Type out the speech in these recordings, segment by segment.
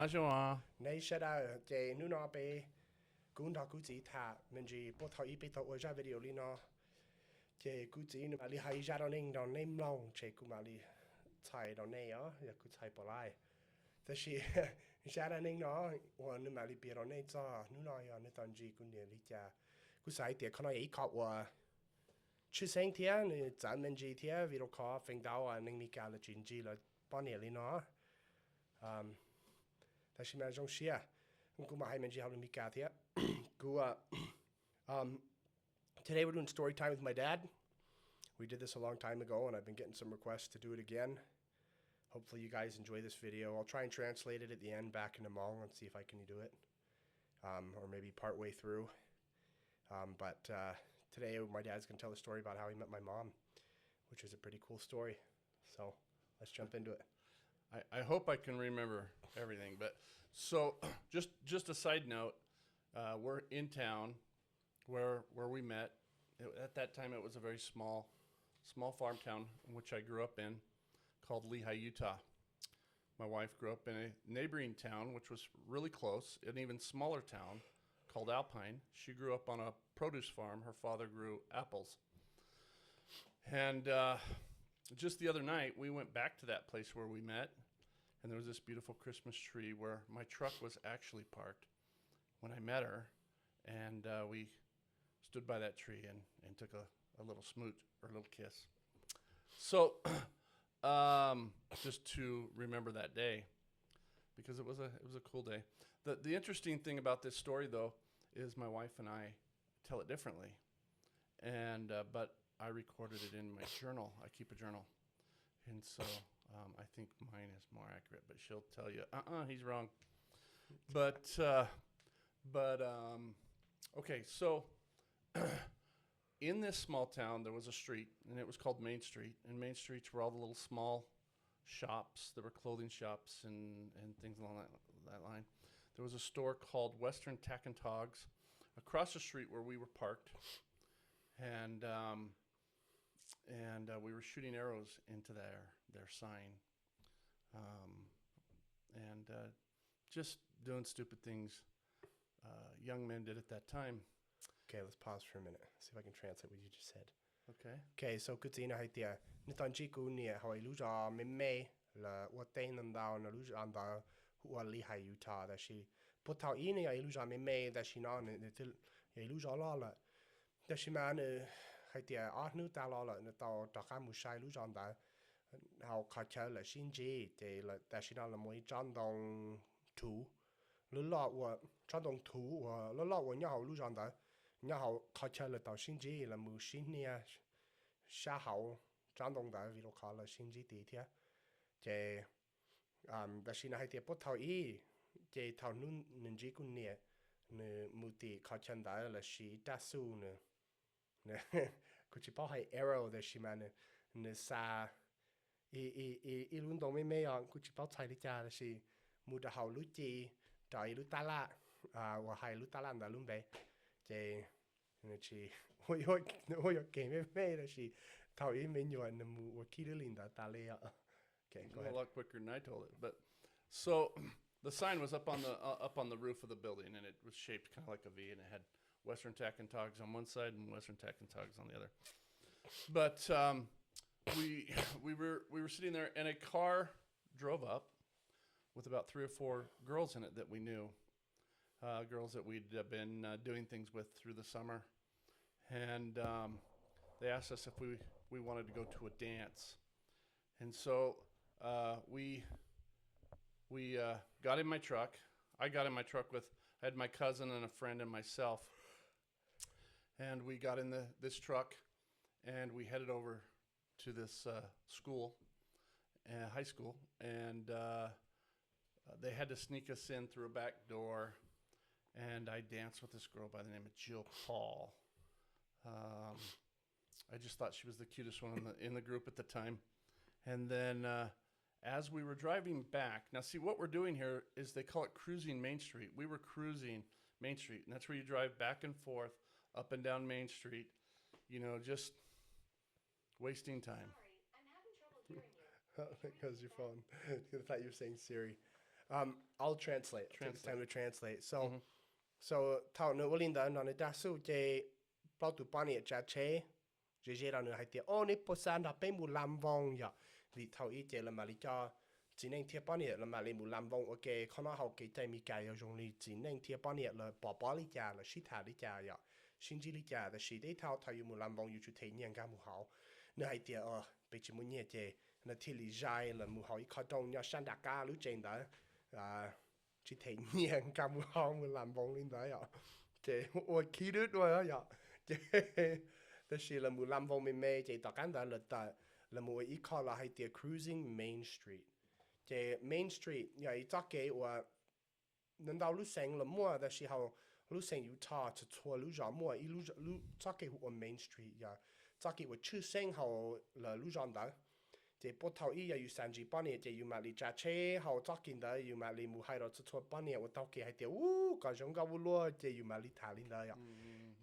Bonjour. Nay sẽ đã chế nu nó bé cũng đã cũng chỉ thà mình chỉ bắt đầu ít biết tàu ra video li nó chế cũng chỉ nó mà li hay ra đó nên đó nem long chế cũng mà li chạy đó này á giờ cũng chạy bỏ lạiแต่是下来nên nó我你嘛里别đó này cho nu nó ya你当时cũng年里家cũng sai点可能一考我出生天你咱们这天为了考分到啊能你干了经济了半年里nó但是嘛种事啊。Kumahai Mikathia. Today we're doing story time with my dad. We did this a long time ago, and I've been getting some requests to do it again. Hopefully you guys enjoy this video. I'll try and translate it at the end back into Hmong and see if I can do it, or maybe part way through. But today my dad's going to tell the story about how he met my mom, which is a pretty cool story. So let's jump into it. I hope I can remember everything, but so just a side note, we're in town where we met. At that time, it was a very small farm town in which I grew up in, called Lehi, Utah. My wife grew up in a neighboring town, which was really close, an even smaller town called Alpine. She grew up on a produce farm. Her father grew apples. And just the other night, we went back to that place where we met, and there was this beautiful Christmas tree where my truck was actually parked when I met her, and we stood by that tree and took a little smooch or a little kiss. So just to remember that day, because it was a cool day. The interesting thing about this story, though, is my wife and I tell it differently, and but I recorded it in my journal. I keep a journal. And so I think mine is more accurate, but she'll tell you, he's wrong. But okay, so in this small town, there was a street, and it was called Main Street. And Main Streets were all the little small shops. There were clothing shops and things along that line. There was a store called Western Tack and Togs across the street where we were parked. And we were shooting arrows into their sign, and just doing stupid things young men did at that time. Okay, let's pause for a minute. See if I can translate what you just said. Okay. Okay, so good thing I did. Nitanji kunia how I lose all me la what they and down a lose on the who are Lehi, Utah that she put out in I lose on me that she non until I lose all that she man. Hay tiệt art nước ta lo là nó tàu tàu khai một sai lúc chọn ta họ khai chơi là xin gì thì là ta xin là mỗi chọn đồng thủ lúc lọ của chọn đồng thủ và lúc lọ của nhà họ lúc chọn ta nhà họ khai chơi là tàu xin gì là một xin nia xa hậu chọn đồng ta vì lúc khai là xin gì tí thế thì ta xin hay tiệt bắt thầu ý thì thầu nun nên chỉ cũng nia nè một tí khai chơi ta là sĩ ta su nè cũng chỉ bảo hay arrow để xem mà nè xa luôn đồng mấy cũng chỉ bảo chạy đi cha là gì mua đã hậu lúc gì trời lúc ta la và hay lúc ta la đã luôn vậy thì nè chỉ ôi kể mấy là gì thầu ý mình nhiều nè mua kia đi liền đã ta lê okay, go ahead. A lot quicker than I told it, but so the sign was up on the roof of the building, and it was shaped kind of like a V, and it had Western Tack and Togs on one side and Western Tack and Togs on the other. But we were sitting there, and a car drove up with about 3 or 4 girls in it that we knew, girls that we'd been doing things with through the summer, and they asked us if we wanted to go to a dance, and so we got in my truck. I got in my truck I had my cousin and a friend and myself. And we got in this truck, and we headed over to this school, high school, and they had to sneak us in through a back door, and I danced with this girl by the name of Jill Paul. I just thought she was the cutest one in the group at the time. And then as we were driving back, now see what we're doing here is they call it cruising Main Street. We were cruising Main Street, and that's where you drive back and forth up and down Main Street, just wasting time. Sorry, I'm having trouble hearing you. Because your phone. I thought you were saying Siri. I'll translate. Take the time to translate. So, Mhm. so thảo nữ linh đó nó đã số chế bao tụ bao nhiêu giá chế, chế là nữ hay tiệt. Ô, nếp bớt san đã bên mù làm vong ya. Vì thảo ý chế là mà lý cho chỉ nên thiệt bao nhiêu là mà lý mù làm vong. Ok, con nó học cái tay mi cái ở trong lý chỉ nên thiệt bao nhiêu là bỏ lý giá là shit thả lý giá ya. Xin chỉ lý giá là shit đấy thảo thảo yêu mù làm vong yêu chú thấy nhận cả mù hảo. Nữ hay tiệt bị chỉ muốn nhẹ chế. Nó thì lý giải là mù hảo ý khó đông nhau san đặc ca lúc trên đó. Chỉ thấy nhận cả mù hảo mù làm vong lên đó ya. Chế ôi khí đứt rồi đó ya. Chế đó là mù làm vong mình mê chế tất cả đó là mù ý khó là hay tiệt cruising Main Street. Chế Main Street ya ý chắc cái và nên đâu lúc sáng là mua đó là lúc sáng yêu ta cho chua lúc giờ mua ý lúc chắc cái của Main Street ya chắc cái của chữ sáng hậu là lúc giờ đó. Chế bắt đầu ý yêu sản xuất bao nhiêu chế yêu mà đi trả chế hậu chắc cái đó yêu mà đi mua hai đó cho chua bao nhiêu và tao cái hay tiệt cả chúng ta luôn chế yêu mà đi thả lên đó ya.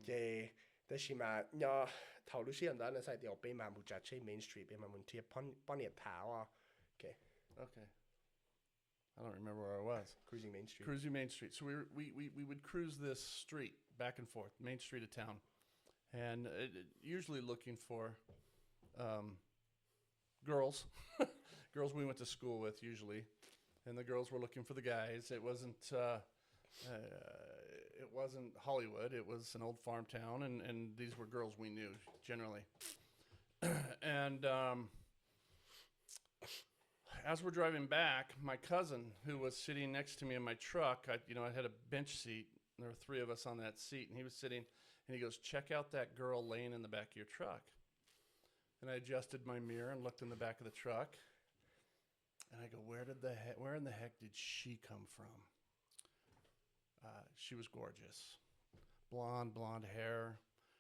Chế đó mà nhờ thầu lúc xưa đó là sai điều bên mà mua trả chế Main Street bên mà muốn thiệp bao nhiêu thảo à. Okay. Okay. I don't remember where I was. Cruising Main Street. Cruising Main Street. So we would cruise this street back and forth, Main Street of town, and usually looking for girls, girls we went to school with usually, and the girls were looking for the guys. It wasn't Hollywood. It was an old farm town, and these were girls we knew generally. And as we're driving back, my cousin, who was sitting next to me in my truck, I had a bench seat. There were three of us on that seat, and he was sitting, and he goes, "Check out that girl laying in the back of your truck." And I adjusted my mirror and looked in the back of the truck, and I go, "Where in the heck did she come from?" She was gorgeous, blonde hair.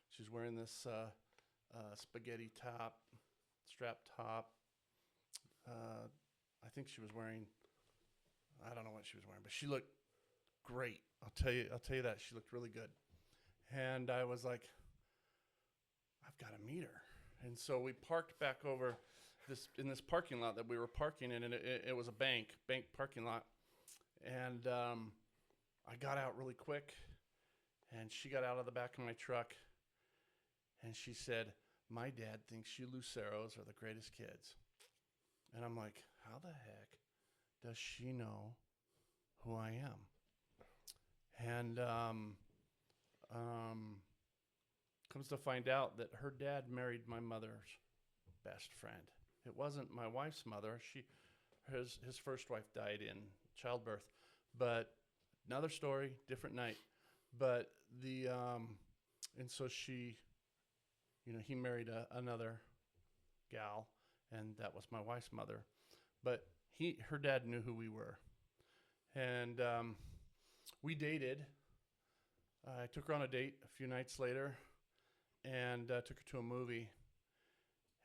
She's wearing this spaghetti top, strap top. I think she was wearing, I don't know what she was wearing, but she looked great. I'll tell you that. She looked really good. And I was like, I've got to meet her. And so we parked back over in this parking lot that we were parking in, and it was a bank parking lot. And I got out really quick, and she got out of the back of my truck, and she said, "My dad thinks you Luceros are the greatest kids." And I'm like, how the heck does she know who I am? And comes to find out that her dad married my mother's best friend. It wasn't my wife's mother. His first wife died in childbirth. But another story, different night. But and so she, he married another gal. And that was my wife's mother. But her dad knew who we were. And we dated. I took her on a date a few nights later and took her to a movie.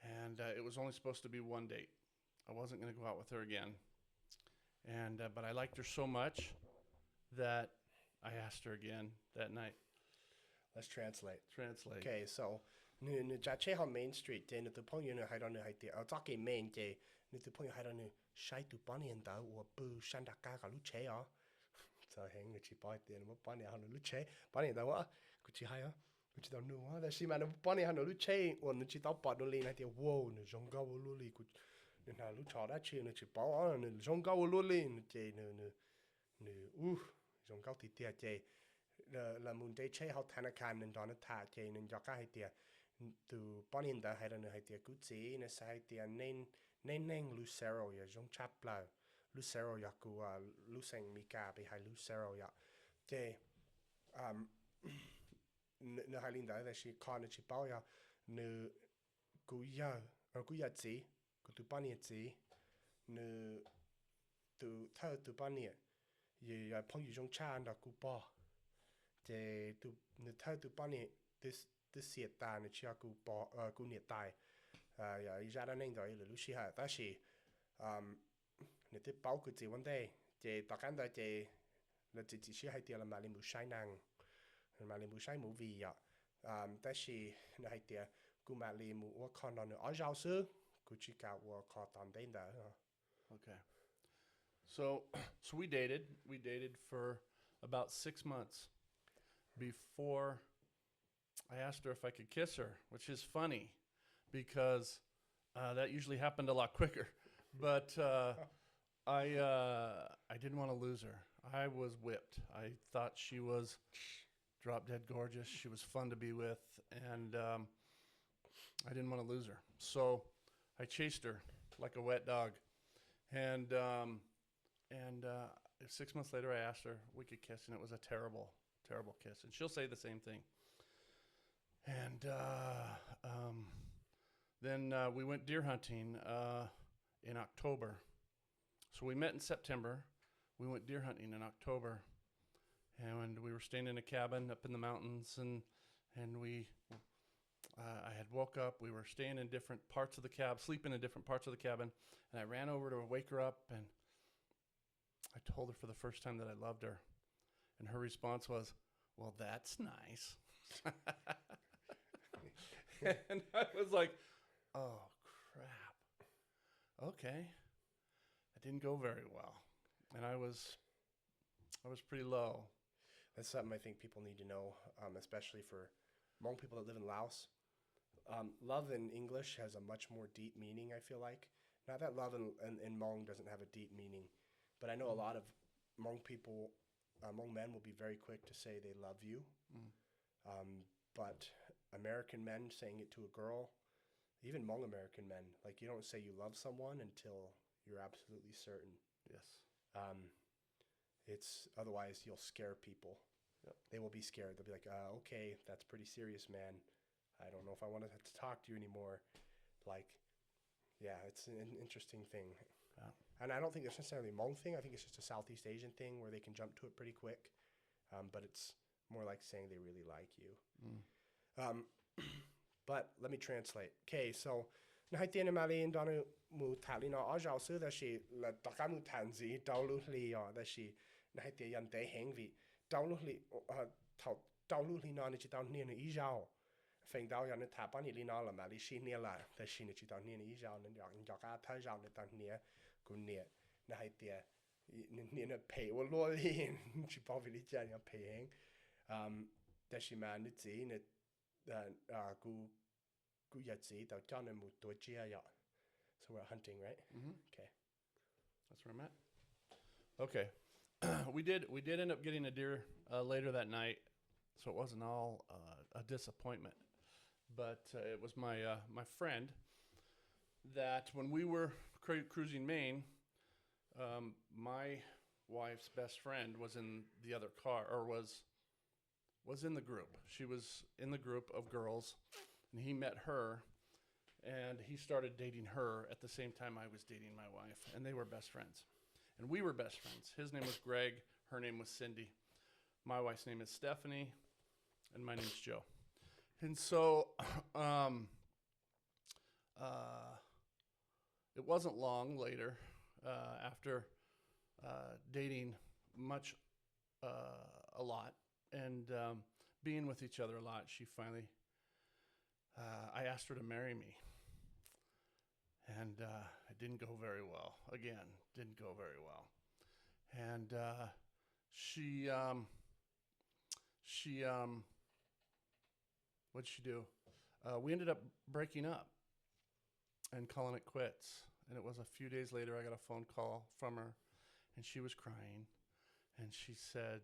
And it was only supposed to be one date. I wasn't going to go out with her again. And but I liked her so much that I asked her again that night. Let's translate. Okay, so nu giá chế họ Main Street chế nu tụ phong yêu nu hay đó nu hay tiệt ở chắc cái main chế nu tụ phong yêu hay đó nu sai tụ bao nhiêu đó và bự san đặc ca cả lúc chế á. Giờ hẹn người chỉ bao tiền mà bao nhiêu họ lúc chế bao nhiêu đó á, cứ chỉ hay á, cứ chỉ tao nu á,但是mà nu bao nhiêu họ lúc chế, và nu chỉ tao bỏ đồ lên hay tiệt wow nu giống cao luôn đi, cứ nu nào lúc chó đã chế nu chỉ bảo á nu giống cao luôn lên nu chế nu giống cao thì tiệt chế là muốn chế họ thằng nào can nên đó nó thả chế nên cho cái hay tiệt từ bao nhiêu đó hay là hay tiệt cứ chỉ nó sai tiệt nên Lucero ya giống chắp là Lucero ya cú Luceng Mika bị hay Lucero ya chế nó hay linh đó là chỉ con nó chỉ bảo ya nó cú ya chỉ cú từ bao nhiêu chỉ nó từ thao từ bao nhiêu ya phong yêu giống cha nó cú bỏ chế từ nó thao từ bao nhiêu từ siết ta nó chỉ cú bỏ cú nhiệt tài ya ra đó nên rồi là lúc xưa ta chỉ nó từ bảo cái gì vấn đề chế tất cả đó chế là chỉ hay tiền là mà lên một sai năng mà lên một sai một vì ya ta chỉ nó hay tiền cú mà lên một con nó ở giáo sư cú chỉ cả một con tạm đến đó. Okay. So so we dated. We dated for about 6 months before I asked her if I could kiss her, which is funny because that usually happened a lot quicker. But I didn't want to lose her. I was whipped. I thought she was drop dead gorgeous. She was fun to be with, and I didn't want to lose her. So I chased her like a wet dog, and 6 months later, I asked her if we could kiss, and it was a terrible, terrible kiss. And she'll say the same thing. And then we went deer hunting in October. So we met in September. We went deer hunting in October, and we were staying in a cabin up in the mountains, and we. I had woke up. We were staying in different parts of the cabin, sleeping in different parts of the cabin, and I ran over to wake her up, and I told her for the first time that I loved her, and her response was, "Well, that's nice." And I was like, "Oh crap, okay." It didn't go very well, and I was pretty low. That's something I think people need to know, especially for Hmong people that live in Laos. Love in English has a much more deep meaning, I feel like. Not that love in Hmong doesn't have a deep meaning, but I know a lot of Hmong people, Hmong men will be very quick to say they love you. But American men saying it to a girl, even Hmong American men, like you don't say you love someone until you're absolutely certain. Yes. It's otherwise you'll scare people. Yep. They will be scared. They'll be like, okay, that's pretty serious, man. I don't know if I want to talk to you anymore. Like, yeah, it's an interesting thing. Yeah. And I don't think it's necessarily a Hmong thing. I think it's just a Southeast Asian thing where they can jump to it pretty quick. But it's more like saying they really like you. But let me translate. Okay, so hai tiene mali donu mu tali na ajao su da shi la takamu tanzi daulu li da shi hai tie yan de heng vi daulu li tao daulu li na ni chi dau ni i jao feng dau yan ta pa ni li na la mali shi ni la da shi ni chi dau ni i jao ni ya ka ta jao ni ta ni ku ni na hai tie ni na pei wo lo li chi pa vi li ja ya pei heng da shi ma ni zi ni gu yatsi da jana mu do jia ya. So we're hunting, right? Mm-hmm. Okay. That's where I'm at. Okay. we did end up getting a deer later that night, so it wasn't all a disappointment. But it was my friend that when we were cruising Maine, my wife's best friend was in the other car, or was in the group. She was in the group of girls, and he met her, and he started dating her at the same time I was dating my wife, and they were best friends. And we were best friends. His name was Greg. Her name was Cindy. My wife's name is Stephanie, and my name's Joe. And so it wasn't long later, after dating a lot, and being with each other a lot, she finally, I asked her to marry me. And it didn't go very well. Again, didn't go very well. And she what'd she do? We ended up breaking up and calling it quits. And it was a few days later, I got a phone call from her, and she was crying. And she said,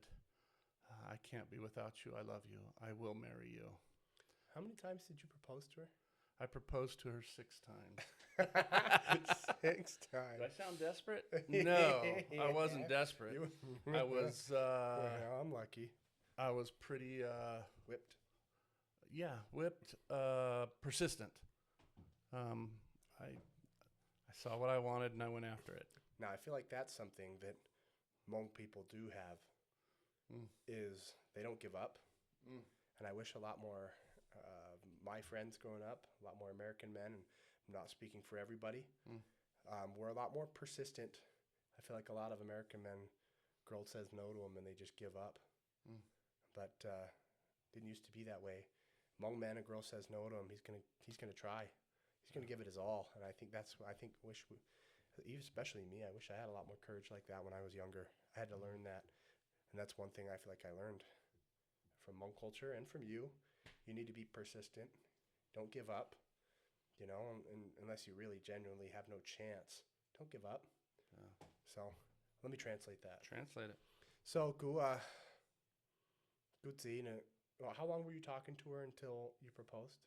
I can't be without you. I love you. I will marry you. How many times did you propose to her? I proposed to her 6 times. 6 times. Do I sound desperate? No, I wasn't desperate. I was. Well, I'm lucky. I was pretty Whipped. Yeah, whipped. Persistent. I saw what I wanted and I went after it. Now I feel like that's something that Hmong people do have. Is they don't give up. And I wish a lot more. My friends growing up, a lot more American men, and I'm not speaking for everybody, were a lot more persistent. I feel like a lot of American men, girl says no to them and they just give up. But didn't used to be that way. Hmong man, a girl says no to him, he's gonna try. He's gonna give it his all, and I think especially me, I wish I had a lot more courage like that when I was younger. I had to learn that. And that's one thing I feel like I learned from Hmong culture and from you. You need to be persistent. Don't give up, and unless you really genuinely have no chance. Don't give up. Yeah. So let me translate that. Translate it. So, how long were you talking to her until you proposed?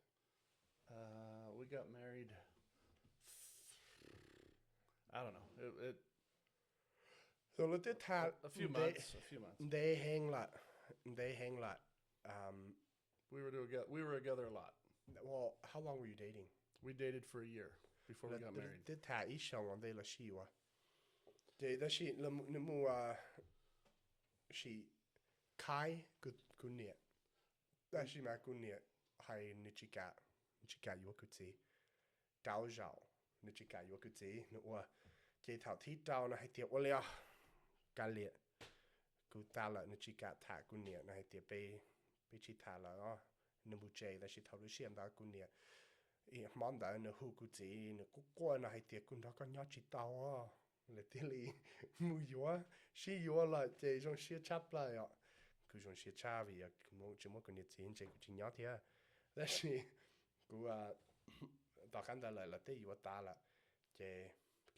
We got married. I don't know. So let it have A few months. They hang lot. We were together a lot. Well, how long were you dating? We dated for a year before we got married. Det här I shang det la shi wa. Det shi le mu shi kai kunnie. Det shi ma kunnie hai nichika yu kutsi. Dao zhao nichika yu kutsi no wa ke thao thi dao na hai tie wa lia ka lie. Ku ta la nichika ta kunnie na hai tie pe chi ta la no mu che da shi thao lu xian da kunnie. I manda na hukuti na kukua na hai tie kun da ka nya chi tao le tili mu yo shi yo la te jong shi chap la ya ku jong shi cha vi ya mo chimo kun ni tin che ku chi nya tia da shi ku da kan da la te yo ta la okay,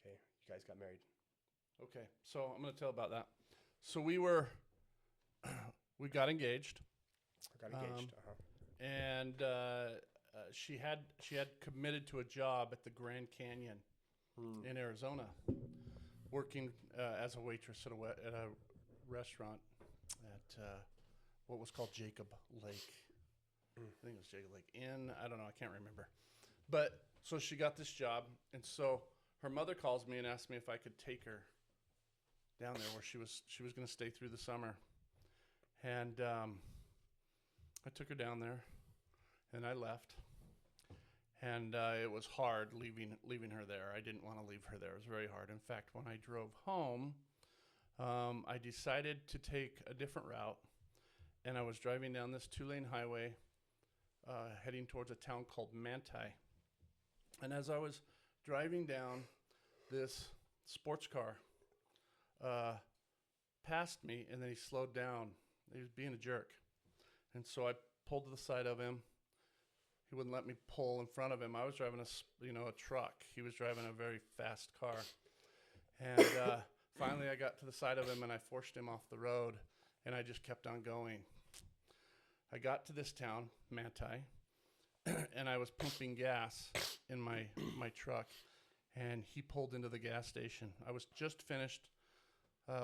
you guys got married. Okay, so I'm going to tell about that. So we got engaged. And she had committed to a job at the Grand Canyon in Arizona, working as a waitress at a restaurant at what was called Jacob Lake. I think it was Jacob Lake Inn. I don't know. I can't remember. But so she got this job, and so her mother calls me and asks me if I could take her down there where she was going to stay through the summer. And I took her down there, and I left. And it was hard leaving her there. I didn't want to leave her there. It was very hard. In fact, when I drove home, I decided to take a different route. And I was driving down this 2-lane highway, heading towards a town called Manti. And as I was driving down, this sports car passed me, and then he slowed down. He was being a jerk. And so I pulled to the side of him. He wouldn't let me pull in front of him. I was driving a truck. He was driving a very fast car. And finally I got to the side of him, and I forced him off the road, and I just kept on going. I got to this town, Manti, and I was pumping gas in my truck, and he pulled into the gas station. I was just finished,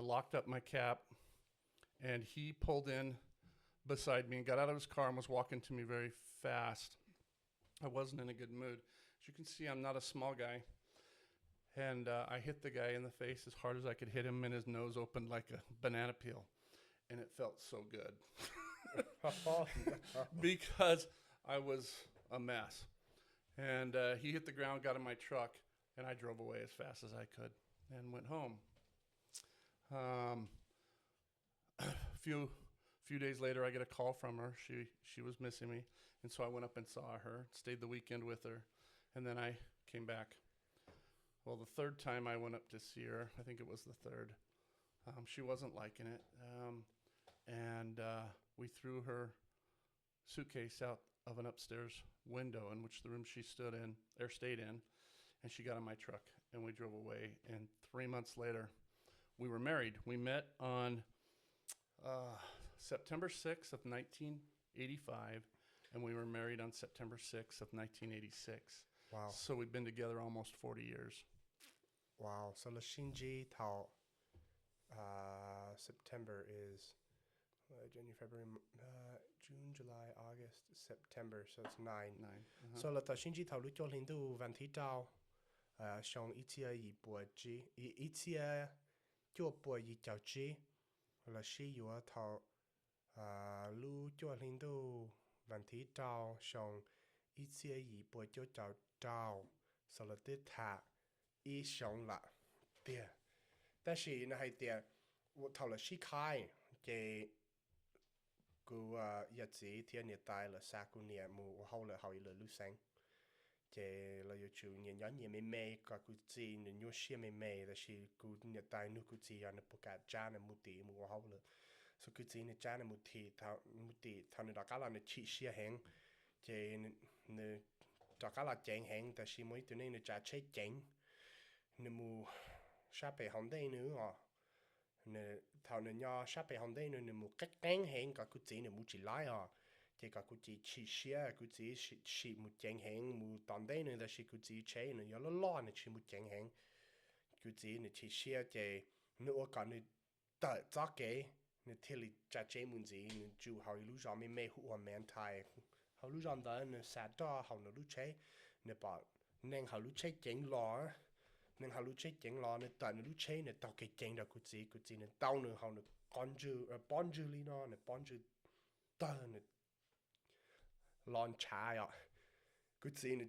locked up my cap, and he pulled in beside me and got out of his car and was walking to me very fast. I wasn't in a good mood. As you can see, I'm not a small guy. And I hit the guy in the face as hard as I could hit him, and his nose opened like a banana peel. And it felt so good. Because I was a mess. And he hit the ground, got in my truck, and I drove away as fast as I could and went home. Few days later, I get a call from her. She was missing me, and so I went up and saw her, stayed the weekend with her, and then I came back. Well, the third time I went up to see her, I think it was the third, she wasn't liking it, and we threw her suitcase out of an upstairs window in which the room she stayed in, and she got in my truck, and we drove away, and 3 months later, we were married. We met on September 6th of 1985, and we were married on September 6th of 1986. Wow. So we've been together almost 40 years. Wow. So the Shinji Tao September is January, February, June, July, August, September. So it's 9. Uh-huh. So the Shinji Tao Lu Jiu Lin Du Van Ti Tao Shong Itia Yi Bo Ji Itia Jiu Bo Yi Jiao Ji La Shi Yua Tao Lu Jiu Lin Du Van Ti Tao Shong Itia Yi Bo Jiu Jiao Tao So the Ta I Shong La Dear. 但是呢係啲我頭嚟試開嘅個日子天熱帶啦，三個年冇後來後一路旅行， chế là yêu chú nhìn nhớ nhìn mê cả cụ gì nhìn nhớ xia mê là chỉ cụ nhìn tai nu cụ gì anh bốc cả cha này một tí một hậu nữa so cụ gì này cha này một tí thằng này đã cả là này chỉ xia hẹn chế này đã cả là chén hẹnแต่chỉ mới tụi này cha chế chén này mu sắp về hòn đây nữa à này thằng này nhỏ sắp về hòn đây nữa này mu cách cán hẹn cả cụ gì này mu chỉ lái à thì cả cụ chỉ xia cụ chỉ một chén hẹn một tòn đây nữa là chỉ cụ chế nữa giờ lo nữa chỉ một chén hẹn cụ nữa chỉ xia thì nữa cả nữa đợi cho cái nữa thì là trả chế muốn gì nữa chú họ lúc giờ mình hụt hoàn men thai họ lúc giờ đó nữa sát đó họ nữa lúc chế nữa bảo nên họ lúc chế chén lò nên họ lúc chế chén lò nữa đợi nữa lúc chế nữa tao cái chén đó cụ nữa tao nữa họ nữa con dư li nó nữa con dư tao nữa lon trà à, cứ gì nữa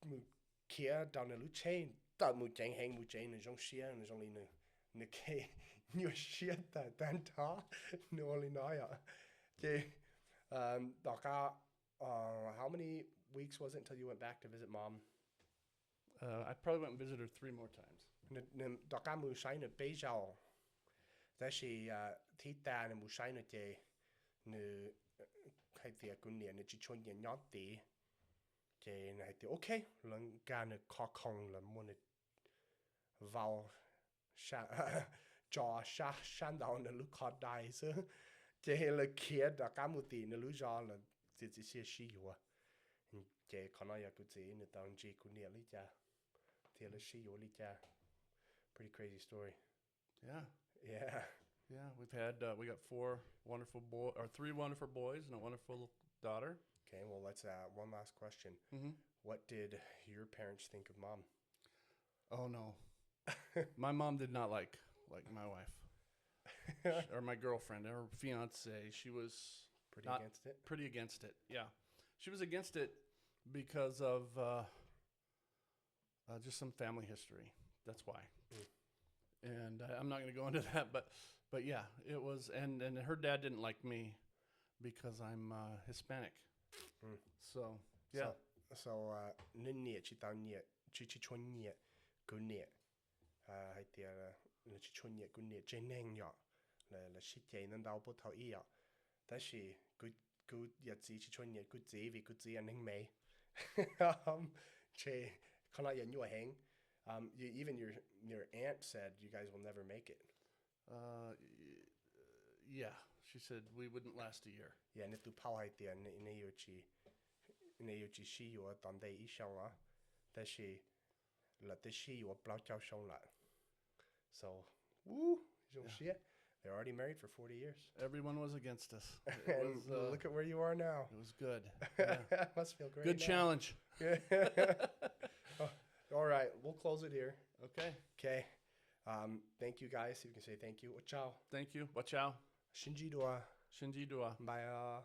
mu kia down the lúc chain tao mu chén hang mu chén nữa trong xia nữa trong li nữa nữa cái nhiều xia ta tan thó nữa li nói à, chứ đó cả how many weeks was it until you went back to visit mom? I probably went and visited her 3 more times. Nên đó cả mu sai nữa bây giờ, đó là thị ta nữa mu sai nữa chứ nữa hay thì cũng niệm nữa chỉ cho nhiều nhót tí cái này thì ok lần cả nữa khó khăn là muốn nữa vào cho sáng đầu nữa lúc khó đại chứ cái là kia đã cả một tí nữa lúc giờ là chỉ sẽ sử dụng cái còn nói cái gì nữa tao chỉ cũng niệm lý cha thì là sử dụng lý cha pretty crazy story. Yeah. Yeah. Yeah, we got 3 wonderful boys and a wonderful daughter. Okay, well, let's one last question. What did your parents think of mom? Oh no, my mom did not like my wife or my girlfriend or fiance. She was Pretty against it. Yeah, she was against it because of just some family history. That's why. And I'm not going to go into that, but yeah, it was, and her dad didn't like me because I'm Hispanic. So yeah. So nên nhẹ chỉ tao nhẹ chỉ chôn nhẹ cứ nhẹ hay thì là chỉ chôn nhẹ cứ nhẹ trên nền nhọ là chỉ chạy nên đau bớt thấu ý ạ.แต่是cứ日子chỉ chôn nhẹ cứ gì vì cứ gì anh hình mấy. Chứ không ai nhận nhiều hàng. Even your aunt said you guys will never make it. Yeah, she said we wouldn't last a year. Yeah, nếu tụi phao hay tiền nếu chỉ sử dụng tận đây ít xong á,但是là tới sử dụng bao nhiêu xong lại. So, shit. They're already married for 40 years. Everyone was against us. And look at where you are now. It was good. Yeah. Must feel great. Good now. challenge. All right, we'll close it here. Okay. Thank you guys. You can say thank you. Ciao. Thank you. Wa chao. Shinji dua. Shinji dua. Bye.